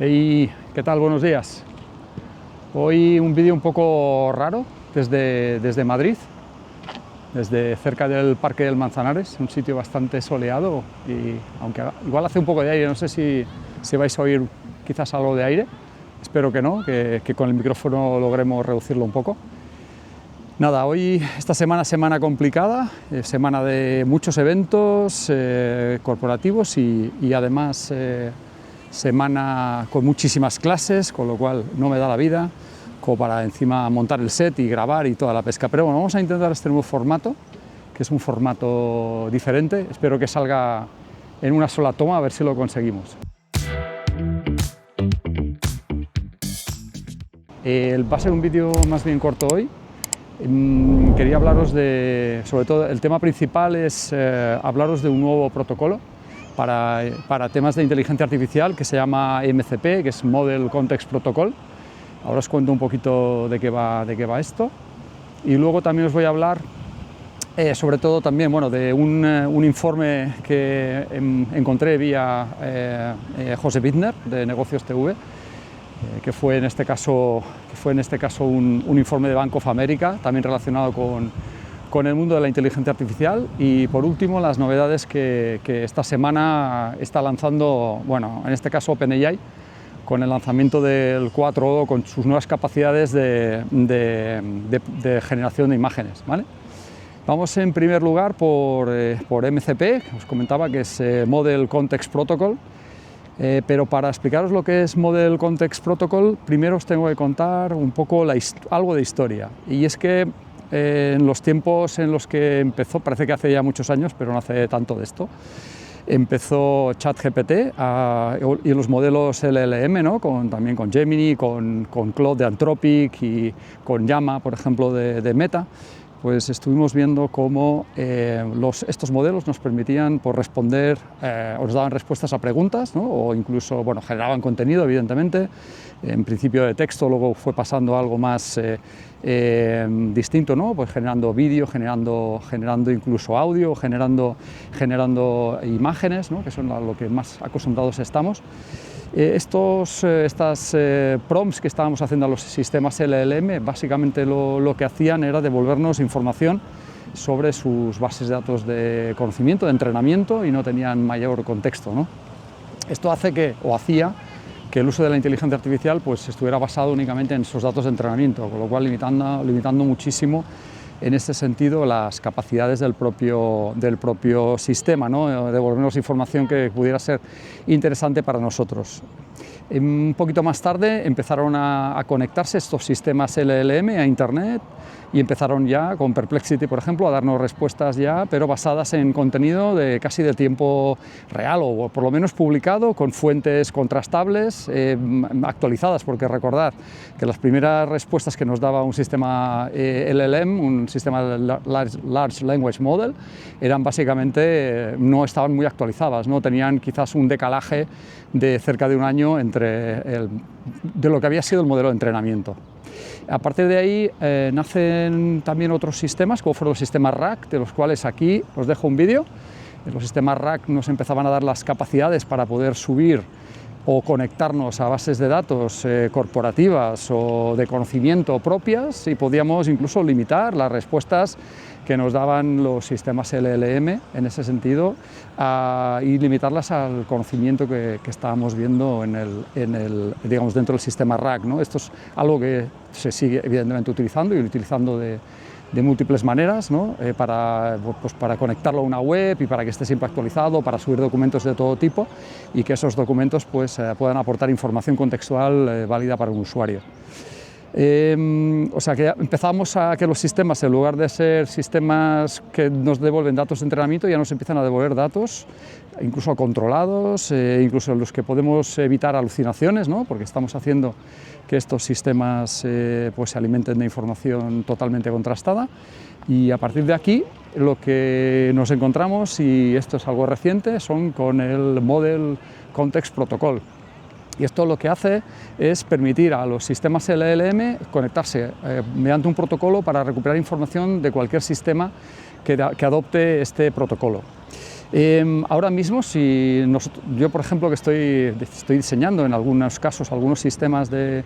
Hey, ¿qué tal? Buenos días. Hoy un vídeo un poco raro desde Madrid, desde cerca del Parque del Manzanares, un sitio bastante soleado y aunque igual hace un poco de aire, no sé si vais a oír quizás algo de aire, espero que no, que con el micrófono logremos reducirlo un poco. Nada, hoy, esta semana complicada, semana de muchos eventos corporativos y además semana con muchísimas clases, con lo cual no me da la vida como para encima montar el set y grabar y toda la pesca. Pero bueno, vamos a intentar este nuevo formato, que es un formato diferente. Espero que salga en una sola toma, a ver si lo conseguimos. Va a ser un vídeo más bien corto hoy. Quería hablaros sobre todo, el tema principal es hablaros de un nuevo protocolo para temas de inteligencia artificial que se llama MCP, que es Model Context Protocol. Ahora os cuento un poquito de qué va esto. Y luego también os voy a hablar sobre todo también de un informe que encontré vía José Bittner de Negocios TV, que fue en este caso un informe de Bank of America, también relacionado con el mundo de la inteligencia artificial. Y por último, las novedades que esta semana está lanzando, en este caso OpenAI, con el lanzamiento del 4O, con sus nuevas capacidades de generación de imágenes, ¿vale? Vamos en primer lugar por MCP, os comentaba que es Model Context Protocol. Pero para explicaros lo que es Model Context Protocol, primero os tengo que contar un poco algo de historia. Y es que en los tiempos en los que empezó, parece que hace ya muchos años, pero no hace tanto de esto, empezó ChatGPT y los modelos LLM, ¿no? También con Gemini, con Claude de Anthropic y con Llama, por ejemplo, de Meta. Pues estuvimos viendo cómo estos modelos nos permitían responder, o nos daban respuestas a preguntas, ¿no? O incluso generaban contenido, evidentemente, en principio de texto, luego fue pasando a algo más distinto, ¿no? Pues generando vídeo, generando incluso audio, generando imágenes, ¿no? Que son a lo que más acostumbrados estamos. Estas prompts que estábamos haciendo a los sistemas LLM, básicamente lo que hacían era devolvernos información sobre sus bases de datos de conocimiento, de entrenamiento, y no tenían mayor contexto, ¿no? Esto hacía que el uso de la inteligencia artificial estuviera basado únicamente en esos datos de entrenamiento, con lo cual limitando muchísimo en este sentido las capacidades del propio sistema, ¿no? Devolvernos información que pudiera ser interesante para nosotros. Un poquito más tarde empezaron a conectarse estos sistemas LLM a Internet y empezaron ya con Perplexity, por ejemplo, a darnos respuestas ya, pero basadas en contenido casi de tiempo real, o por lo menos publicado, con fuentes contrastables, actualizadas, porque recordad que las primeras respuestas que nos daba un sistema LLM, un sistema Large Language Model, eran básicamente, no estaban muy actualizadas, ¿no? Tenían quizás un decalaje de cerca de un año de lo que había sido el modelo de entrenamiento. A partir de ahí nacen también otros sistemas, como fueron los sistemas RAG, de los cuales aquí os dejo un vídeo. Los sistemas RAG nos empezaban a dar las capacidades para poder subir o conectarnos a bases de datos corporativas o de conocimiento propias, y podíamos incluso limitar las respuestas que nos daban los sistemas LLM en ese sentido, y limitarlas al conocimiento que estábamos viendo digamos, dentro del sistema RAG, ¿no? Esto es algo que se sigue evidentemente utilizando de múltiples maneras, ¿no? Para conectarlo a una web y para que esté siempre actualizado, para subir documentos de todo tipo y que esos documentos puedan aportar información contextual válida para un usuario. O sea que empezamos a que los sistemas, en lugar de ser sistemas que nos devuelven datos de entrenamiento, ya nos empiezan a devolver datos incluso controlados, incluso en los que podemos evitar alucinaciones, ¿no? Porque estamos haciendo que estos sistemas se alimenten de información totalmente contrastada. Y a partir de aquí lo que nos encontramos, y esto es algo reciente, son con el Model Context Protocol. Y esto lo que hace es permitir a los sistemas LLM conectarse mediante un protocolo para recuperar información de cualquier sistema que adopte este protocolo. Ahora mismo, yo por ejemplo que estoy diseñando en algunos casos algunos sistemas de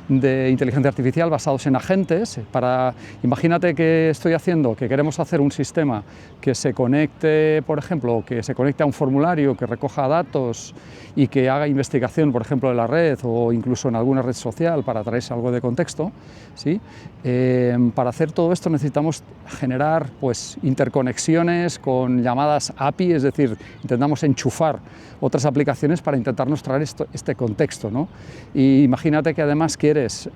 inteligencia artificial basados en agentes, imagínate que queremos hacer un sistema que se conecte, por ejemplo, que se conecte a un formulario, que recoja datos y que haga investigación, por ejemplo, en la red o incluso en alguna red social para traerse algo de contexto, ¿sí? Para hacer todo esto necesitamos generar pues, interconexiones con llamadas API, es decir, intentamos enchufar otras aplicaciones para intentarnos traer este contexto, ¿no? Y imagínate que además quieres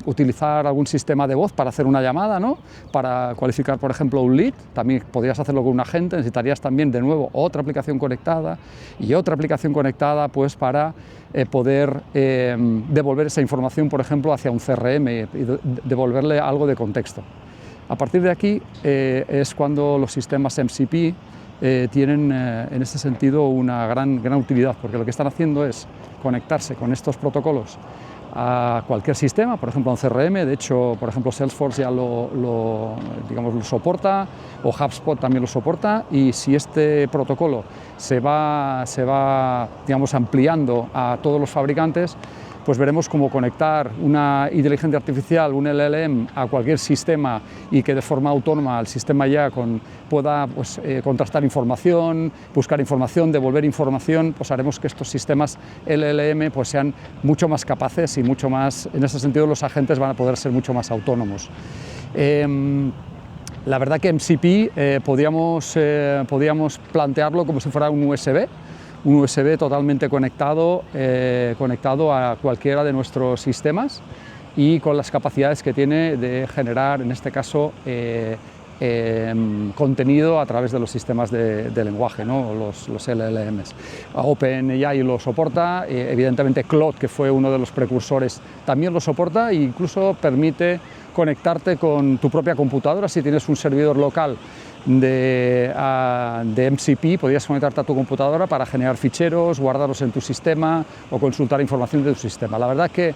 utilizar algún sistema de voz para hacer una llamada, ¿no? Para cualificar, por ejemplo, un lead, también podrías hacerlo con un agente, necesitarías también de nuevo otra aplicación conectada y otra aplicación conectada pues, para poder devolver esa información, por ejemplo, hacia un CRM y devolverle algo de contexto. A partir de aquí es cuando los sistemas MCP tienen en este sentido una gran utilidad, porque lo que están haciendo es conectarse con estos protocolos a cualquier sistema, por ejemplo a un CRM, de hecho, por ejemplo, Salesforce ya lo soporta, o HubSpot también lo soporta, y si este protocolo se va digamos, ampliando a todos los fabricantes, pues veremos cómo conectar una inteligencia artificial, un LLM, a cualquier sistema y que de forma autónoma el sistema ya pueda pues, contrastar información, buscar información, devolver información, pues haremos que estos sistemas LLM pues, sean mucho más capaces y mucho más, en ese sentido los agentes van a poder ser mucho más autónomos. La verdad que MCP podríamos plantearlo como si fuera un USB totalmente conectado a cualquiera de nuestros sistemas y con las capacidades que tiene de generar, en este caso, contenido a través de los sistemas de lenguaje, ¿no? los LLMs. OpenAI lo soporta, evidentemente Claude, que fue uno de los precursores, también lo soporta e incluso permite conectarte con tu propia computadora. Si tienes un servidor local de MCP, podrías conectarte a tu computadora para generar ficheros, guardarlos en tu sistema o consultar información de tu sistema. La verdad que,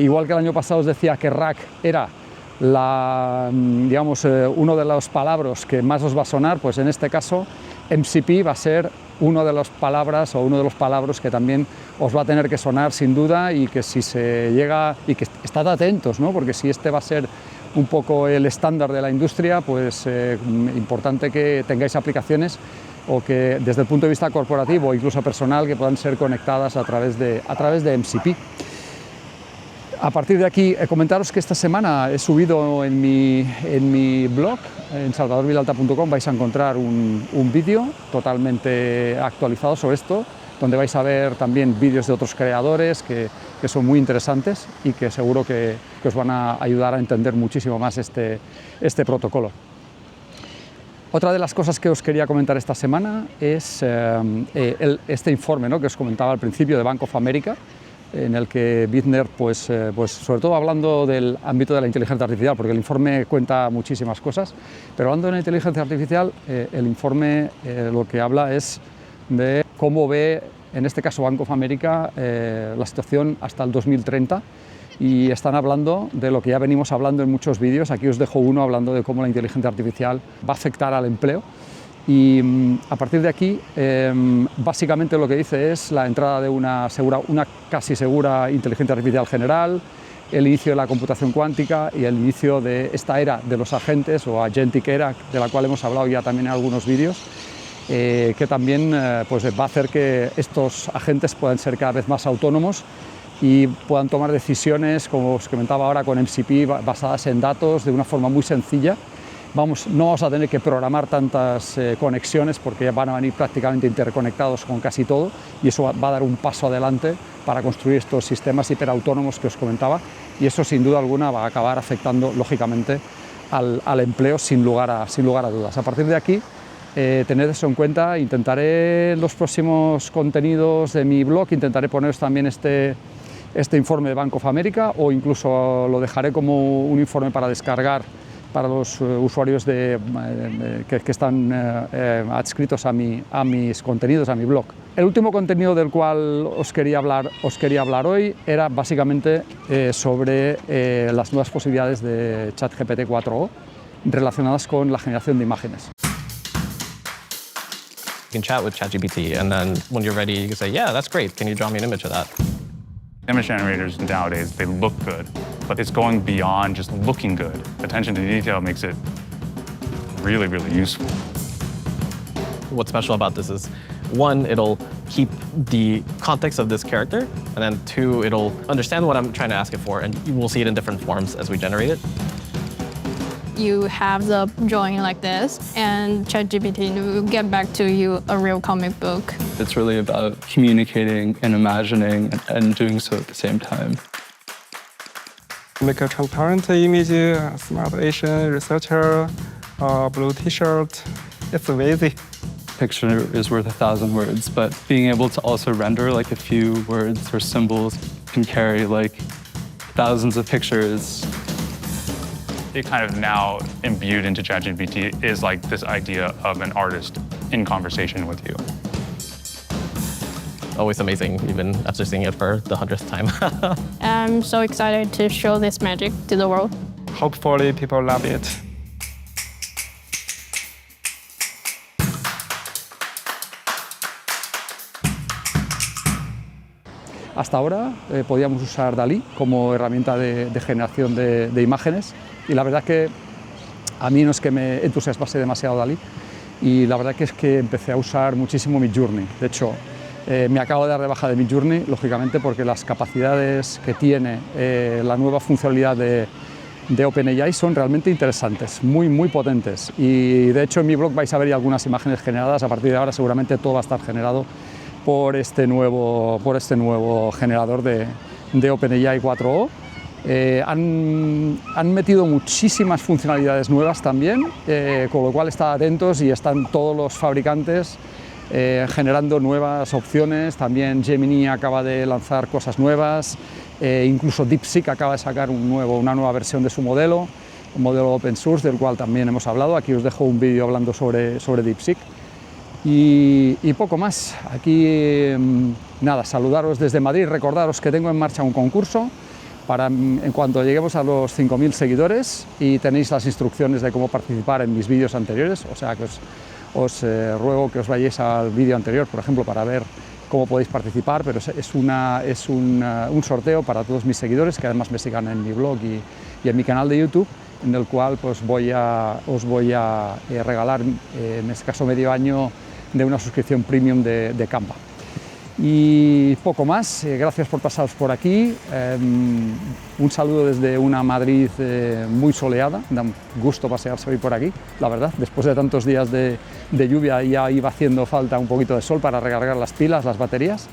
igual que el año pasado os decía que RAG era uno de los palabras que más os va a sonar, pues en este caso MCP va a ser una de las palabras o uno de los palabras que también os va a tener que sonar sin duda, y que si se llega, y que estad atentos, ¿no? Porque si este va a ser un poco el estándar de la industria, pues importante que tengáis aplicaciones o que desde el punto de vista corporativo o incluso personal que puedan ser conectadas a través de MCP. A partir de aquí, comentaros que esta semana he subido en mi blog, en salvadorvilalta.com, vais a encontrar un vídeo totalmente actualizado sobre esto, donde vais a ver también vídeos de otros creadores que son muy interesantes y que seguro que os van a ayudar a entender muchísimo más este protocolo. Otra de las cosas que os quería comentar esta semana es este informe, ¿no?, que os comentaba al principio, de Bank of America, en el que Bittner, pues sobre todo hablando del ámbito de la inteligencia artificial, porque el informe cuenta muchísimas cosas, pero hablando de la inteligencia artificial, el informe lo que habla es de cómo ve, en este caso Bank of America, la situación hasta el 2030, y están hablando de lo que ya venimos hablando en muchos vídeos. Aquí os dejo uno hablando de cómo la inteligencia artificial va a afectar al empleo. Y a partir de aquí, básicamente lo que dice es la entrada de una casi segura inteligencia artificial general, el inicio de la computación cuántica y el inicio de esta era de los agentes, o agentic era, de la cual hemos hablado ya también en algunos vídeos, que también pues va a hacer que estos agentes puedan ser cada vez más autónomos y puedan tomar decisiones, como os comentaba ahora con MCP, basadas en datos de una forma muy sencilla. No vamos a tener que programar tantas conexiones, porque van a venir prácticamente interconectados con casi todo, y eso va a dar un paso adelante para construir estos sistemas hiperautónomos que os comentaba, y eso sin duda alguna va a acabar afectando lógicamente al empleo sin lugar a dudas. A partir de aquí, tened eso en cuenta. Intentaré en los próximos contenidos de mi blog, intentaré poneros también este informe de Bank of America, o incluso lo dejaré como un informe para descargar para los usuarios que están adscritos a mis contenidos, a mi blog. El último contenido del cual os quería hablar hoy era básicamente sobre las nuevas posibilidades de ChatGPT 4o relacionadas con la generación de imágenes. You can chat with ChatGPT, and then when you're ready, you can say, yeah, that's great. Can you draw me an image of that? Image generators nowadays, they look good, but it's going beyond just looking good. Attention to detail makes it really, really useful. What's special about this is, one, it'll keep the context of this character, and then two, it'll understand what I'm trying to ask it for, and you will see it in different forms as we generate it. You have the drawing like this, and ChatGPT will get back to you a real comic book. It's really about communicating and imagining and doing so at the same time. Make a transparent image, smart Asian researcher, blue t-shirt. It's easy. Picture is worth 1,000 words, but being able to also render like a few words or symbols can carry like thousands of pictures. It kind of now imbued into ChatGPT is like this idea of an artist in conversation with you. Always amazing, even after seeing it for the 100th time. I'm so excited to show this magic to the world. Hopefully people love it. Hasta ahora podíamos usar DALL-E como herramienta de generación de imágenes y la verdad que a mí no es que me entusiasmase demasiado DALL-E y la verdad que es que empecé a usar muchísimo Midjourney. De hecho, me acabo de dar de baja de Midjourney, lógicamente porque las capacidades que tiene la nueva funcionalidad de OpenAI son realmente interesantes, muy potentes. Y de hecho en mi blog vais a ver ya algunas imágenes generadas. A partir de ahora seguramente todo va a estar generado por este nuevo generador de OpenAI 4o. Han metido muchísimas funcionalidades nuevas también, con lo cual estad atentos y están todos los fabricantes generando nuevas opciones. También Gemini acaba de lanzar cosas nuevas, incluso DeepSeek acaba de sacar una nueva versión de su modelo, un modelo open source del cual también hemos hablado. Aquí os dejo un vídeo hablando sobre DeepSeek. Y poco más. Aquí nada, saludaros desde Madrid, recordaros que tengo en marcha un concurso para en cuanto lleguemos a los 5.000 seguidores y tenéis las instrucciones de cómo participar en mis vídeos anteriores, o sea que os ruego que os vayáis al vídeo anterior, por ejemplo, para ver cómo podéis participar, pero es un sorteo para todos mis seguidores que además me sigan en mi blog y en mi canal de YouTube, en el cual pues os voy a regalar, en este caso, medio año de una suscripción premium de Canva. Y poco más, gracias por pasaros por aquí, un saludo desde una Madrid muy soleada, da un gusto pasearse hoy por aquí, la verdad, después de tantos días de lluvia ya iba haciendo falta un poquito de sol para recargar las pilas, las baterías.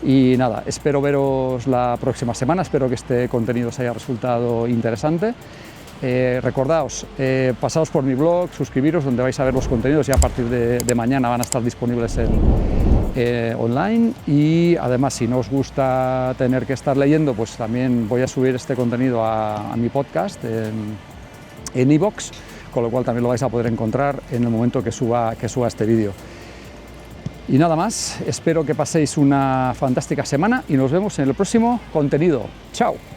Y nada, espero veros la próxima semana, espero que este contenido os haya resultado interesante. Recordaos, pasaos por mi blog, suscribiros, donde vais a ver los contenidos, ya a partir de mañana van a estar disponibles online, y además si no os gusta tener que estar leyendo, pues también voy a subir este contenido a mi podcast en iVoox, con lo cual también lo vais a poder encontrar en el momento que suba este vídeo. Y nada más, espero que paséis una fantástica semana y nos vemos en el próximo contenido. ¡Chao!